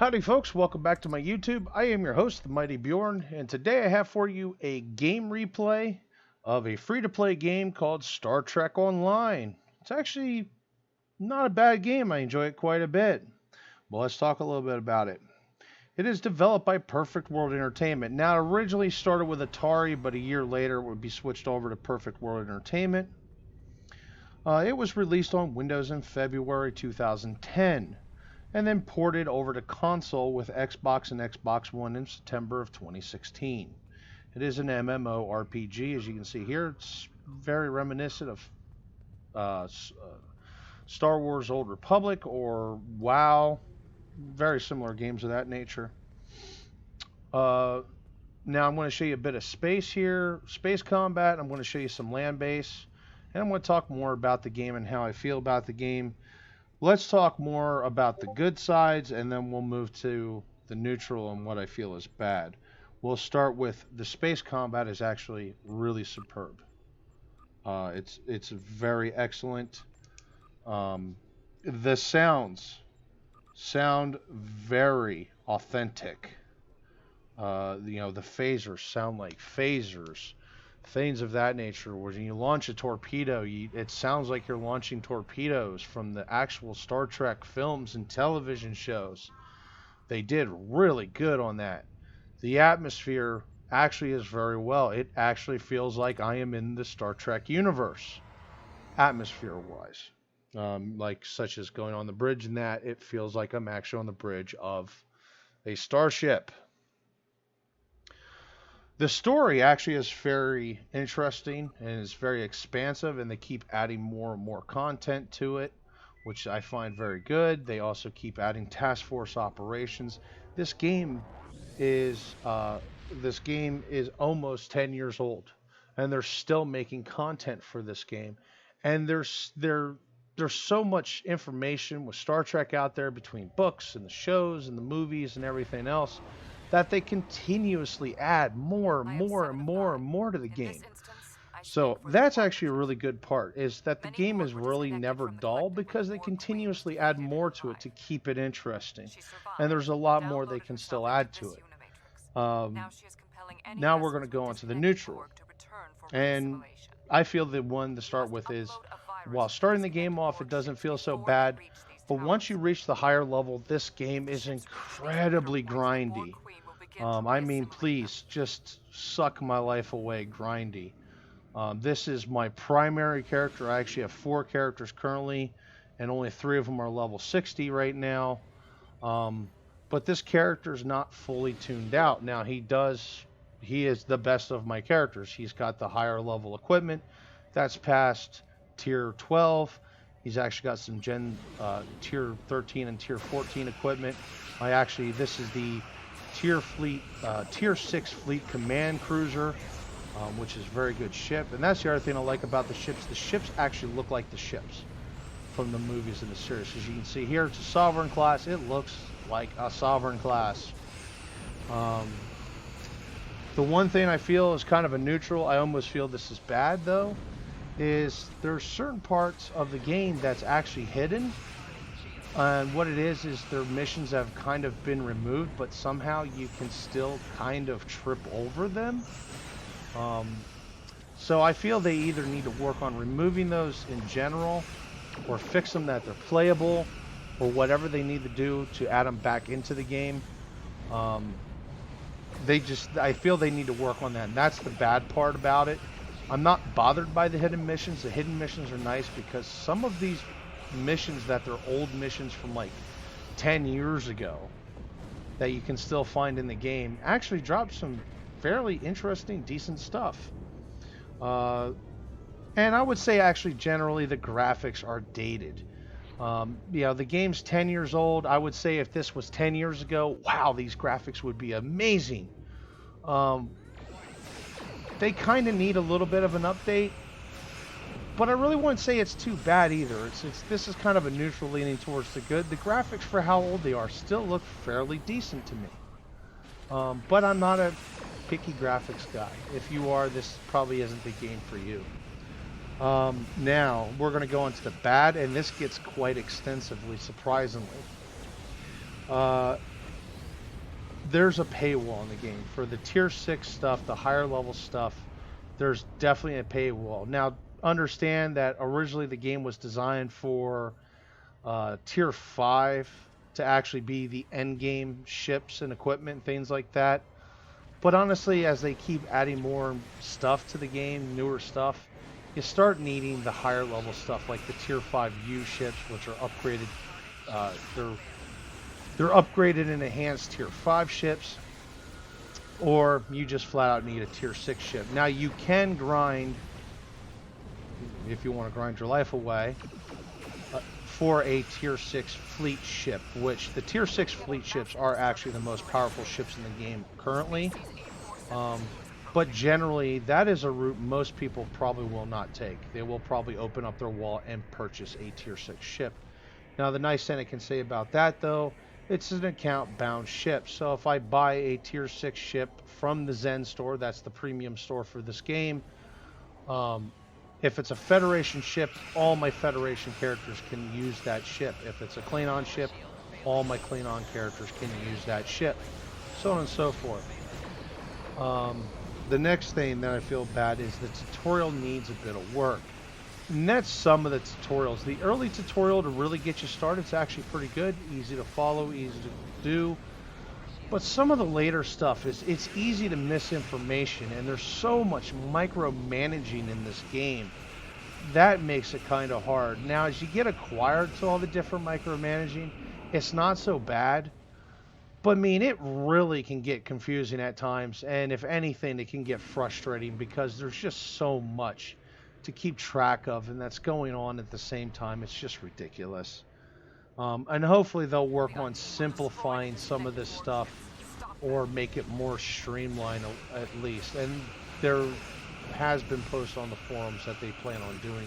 Howdy folks, welcome back to my YouTube. I am your host, the Mighty Bjorn, and today I have for you a game replay of a free-to-play game called Star Trek Online. It's actually not a bad game. I enjoy it quite a bit. Well, let's talk a little bit about it. It is developed by Perfect World Entertainment. Now, it originally started with Atari, but a year later it would be switched over to Perfect World Entertainment. It was released on Windows in February 2010. And then ported over to console with Xbox and Xbox One in September of 2016. It is an MMORPG, as you can see here. It's very reminiscent of Star Wars Old Republic or WoW. Very similar games of that nature. Now I'm going to show you a bit of space here, space combat. I'm going to show you some land base. And I'm going to talk more about the game and how I feel about the game. Let's talk more about the good sides, and then we'll move to the neutral and what I feel is bad. We'll start with the space combat is actually really superb. It's very excellent. The sounds sound very authentic. The phasers sound like phasers. Things of that nature. When you launch a torpedo, it sounds like you're launching torpedoes from the actual Star Trek films and television shows. They did really good on that. The atmosphere actually is very well. It actually feels like I am in the Star Trek universe, atmosphere-wise. Like such as going on the bridge and that, it feels like I'm actually on the bridge of a starship. The story actually is very interesting and is very expansive, and they keep adding more and more content to it, which I find very good. They also keep adding task force operations. This game is almost 10 years old, and they're still making content for this game. And there's so much information with Star Trek out there between books and the shows and the movies and everything else, that they continuously add more and more to the game. So that's actually a really good part, is that the game is really never dull because they continuously add more to it to keep it interesting. And there's a lot more they can still add to it. Now we're going to go on to the neutral. And I feel the one to start with is, while starting the game off, it doesn't feel so bad. But once you reach the higher level, this game is incredibly grindy. I mean, please, just suck my life away, grindy. This is my primary character. I actually have 4 characters currently, and only 3 of them are level 60 right now. But this character is not fully tuned out. Now, he is the best of my characters. He's got the higher level equipment. That's past tier 12. He's actually got some tier 13 and tier 14 equipment. This is the tier 6 fleet command cruiser, which is a very good ship. And that's the other thing I like about the ships. The ships actually look like the ships from the movies and the series. As you can see here, it's a Sovereign class. It looks like a Sovereign class. The one thing I feel is kind of a neutral, I almost feel this is bad though, is there's certain parts of the game that's actually hidden. And what it is their missions have kind of been removed, but somehow you can still kind of trip over them. So I feel they either need to work on removing those in general, or fix them that they're playable, or whatever they need to do to add them back into the game. I feel they need to work on that, and that's the bad part about it. I'm not bothered by the hidden missions. The hidden missions are nice because some of these missions that they're old missions from like 10 years ago that you can still find in the game actually drop some fairly interesting, decent stuff. And I would say actually generally the graphics are dated. The game's 10 years old. I would say if this was 10 years ago, wow, these graphics would be amazing. They kind of need a little bit of an update, but I really wouldn't say it's too bad either. This is kind of a neutral leaning towards the good. The graphics for how old they are still look fairly decent to me. But I'm not a picky graphics guy. If you are, this probably isn't the game for you. Now, we're going to go into the bad, and this gets quite extensively, surprisingly. there's a paywall in the game for the tier 6 stuff, the higher level stuff. There's definitely a paywall. Now, understand that originally the game was designed for tier 5 to actually be the end game ships and equipment and things like that. But honestly, as they keep adding more stuff to the game, newer stuff, you start needing the higher level stuff like the tier 5 U ships, which are upgraded. They're upgraded and enhanced tier 5 ships, or you just flat out need a tier 6 ship. Now you can grind, if you want to grind your life away, for a tier 6 fleet ship, which the tier 6 fleet ships are actually the most powerful ships in the game currently. But generally, that is a route most people probably will not take. They will probably open up their wallet and purchase a tier 6 ship. Now, the nice thing I can say about that, though, it's an account-bound ship. So if I buy a tier 6 ship from the Zen store, that's the premium store for this game, if it's a Federation ship, all my Federation characters can use that ship. If it's a Klingon ship, all my Klingon characters can use that ship. So on and so forth. The next thing that I feel bad is the tutorial needs a bit of work. And that's some of the tutorials. The early tutorial to really get you started is actually pretty good. Easy to follow, easy to do. But some of the later stuff it's easy to miss information, and there's so much micromanaging in this game. That makes it kind of hard. Now, as you get acquired to all the different micromanaging, it's not so bad. But I mean, it really can get confusing at times, and if anything, it can get frustrating because there's just so much to keep track of, and that's going on at the same time. It's just ridiculous. And hopefully they'll work on simplifying some of this stuff or make it more streamlined at least. And there has been posts on the forums that they plan on doing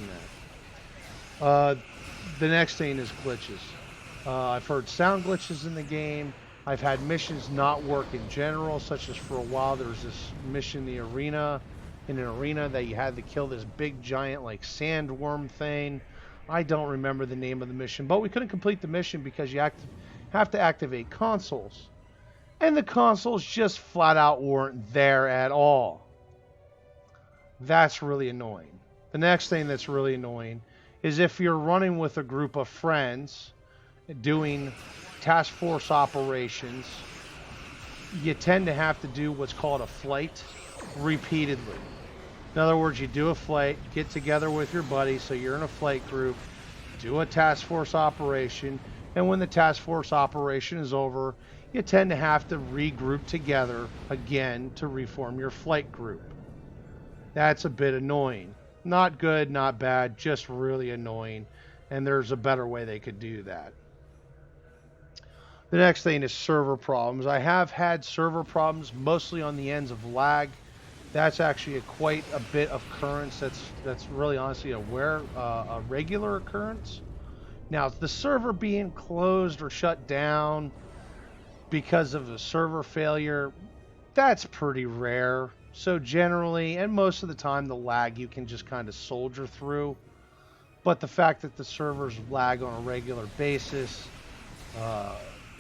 that. The next thing is glitches. I've heard sound glitches in the game. I've had missions not work in general, such as for a while there was this mission in an arena that you had to kill this big giant like sandworm thing. I don't remember the name of the mission, but we couldn't complete the mission because you have to activate consoles. And the consoles just flat out weren't there at all. That's really annoying. The next thing that's really annoying is if you're running with a group of friends doing task force operations, you tend to have to do what's called a flight repeatedly. In other words, you do a flight, get together with your buddies, so you're in a flight group, do a task force operation, and when the task force operation is over, you tend to have to regroup together again to reform your flight group. That's a bit annoying. Not good, not bad, just really annoying, and there's a better way they could do that. The next thing is server problems. I have had server problems mostly on the ends of lag. That's actually quite a bit of occurrence. That's really honestly a regular occurrence. Now, the server being closed or shut down because of a server failure, that's pretty rare. So generally, and most of the time, the lag you can just kind of soldier through. But the fact that the servers lag on a regular basis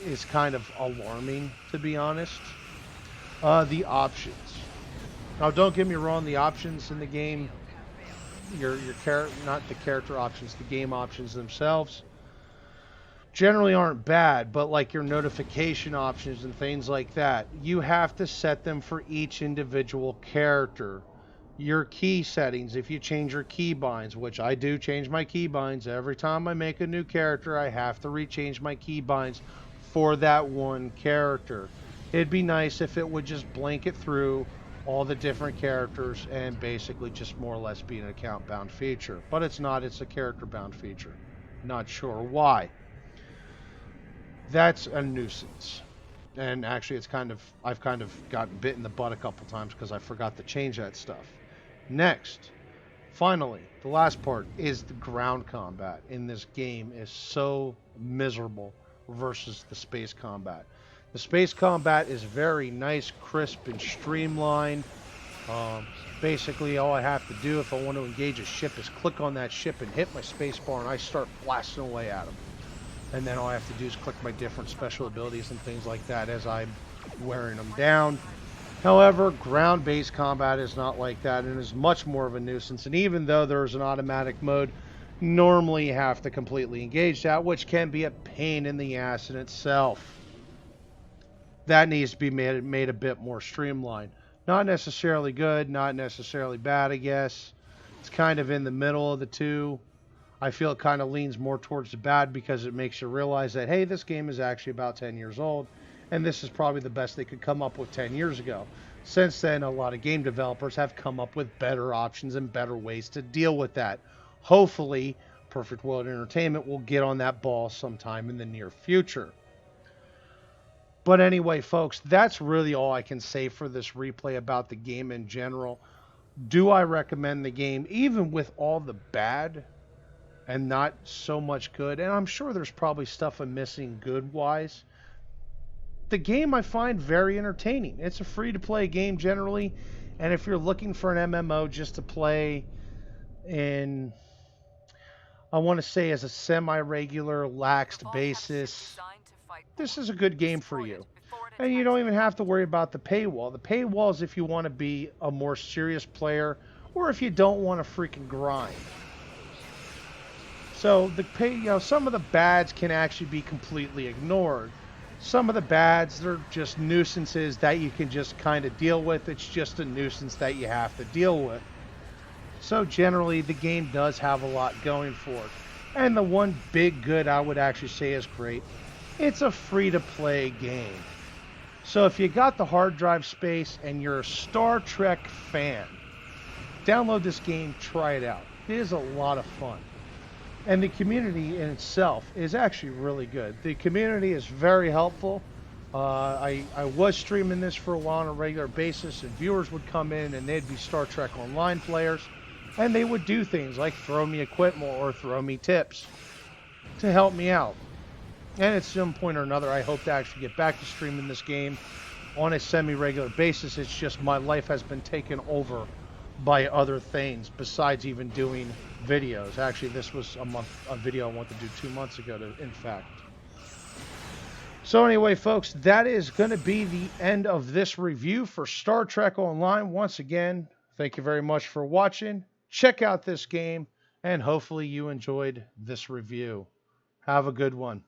is kind of alarming, to be honest. The options. Now, don't get me wrong, the options in the game, not the character options, the game options themselves, generally aren't bad, but like your notification options and things like that, you have to set them for each individual character. Your key settings, if you change your keybinds, which I do change my keybinds every time I make a new character, I have to rechange my keybinds for that one character. It'd be nice if it would just blanket through all the different characters and basically just more or less be an account bound feature, but it's not. It's a character bound feature. Not sure why. That's a nuisance, and actually I've kind of gotten bit in the butt a couple times because I forgot to change that stuff. Next, finally, the last part is the ground combat in this game is so miserable versus the space combat. The space combat is very nice, crisp, and streamlined. Basically, all I have to do if I want to engage a ship is click on that ship and hit my space bar, and I start blasting away at them. And then all I have to do is click my different special abilities and things like that as I'm wearing them down. However, ground-based combat is not like that and is much more of a nuisance. And even though there's an automatic mode, normally you have to completely engage that, which can be a pain in the ass in itself. That needs to be made a bit more streamlined. Not necessarily good, not necessarily bad, I guess. It's kind of in the middle of the two. I feel it kind of leans more towards the bad because it makes you realize that, hey, this game is actually about 10 years old, and this is probably the best they could come up with 10 years ago. Since then, a lot of game developers have come up with better options and better ways to deal with that. Hopefully, Perfect World Entertainment will get on that ball sometime in the near future. But anyway, folks, that's really all I can say for this replay about the game in general. Do I recommend the game, even with all the bad and not so much good? And I'm sure there's probably stuff I'm missing good-wise. The game I find very entertaining. It's a free-to-play game generally, and if you're looking for an MMO just to play in, I want to say, as a semi-regular, laxed basis, this is a good game for you. And you don't even have to worry about the paywall. The paywall is if you want to be a more serious player or if you don't want to freaking grind. So some of the bads can actually be completely ignored. Some of the bads, they're just nuisances that you can just kind of deal with. It's just a nuisance that you have to deal with. So generally, the game does have a lot going for it. And the one big good I would actually say is great. It's a free-to-play game. So if you got the hard drive space and you're a Star Trek fan, download this game, try it out. It is a lot of fun. And the community in itself is actually really good. The community is very helpful. I was streaming this for a while on a regular basis, and viewers would come in and they'd be Star Trek Online players, and they would do things like throw me equipment or throw me tips to help me out. And at some point or another, I hope to actually get back to streaming this game on a semi-regular basis. It's just my life has been taken over by other things besides even doing videos. Actually, this was a video I wanted to do 2 months ago, in fact. So anyway, folks, that is going to be the end of this review for Star Trek Online. Once again, thank you very much for watching. Check out this game, and hopefully you enjoyed this review. Have a good one.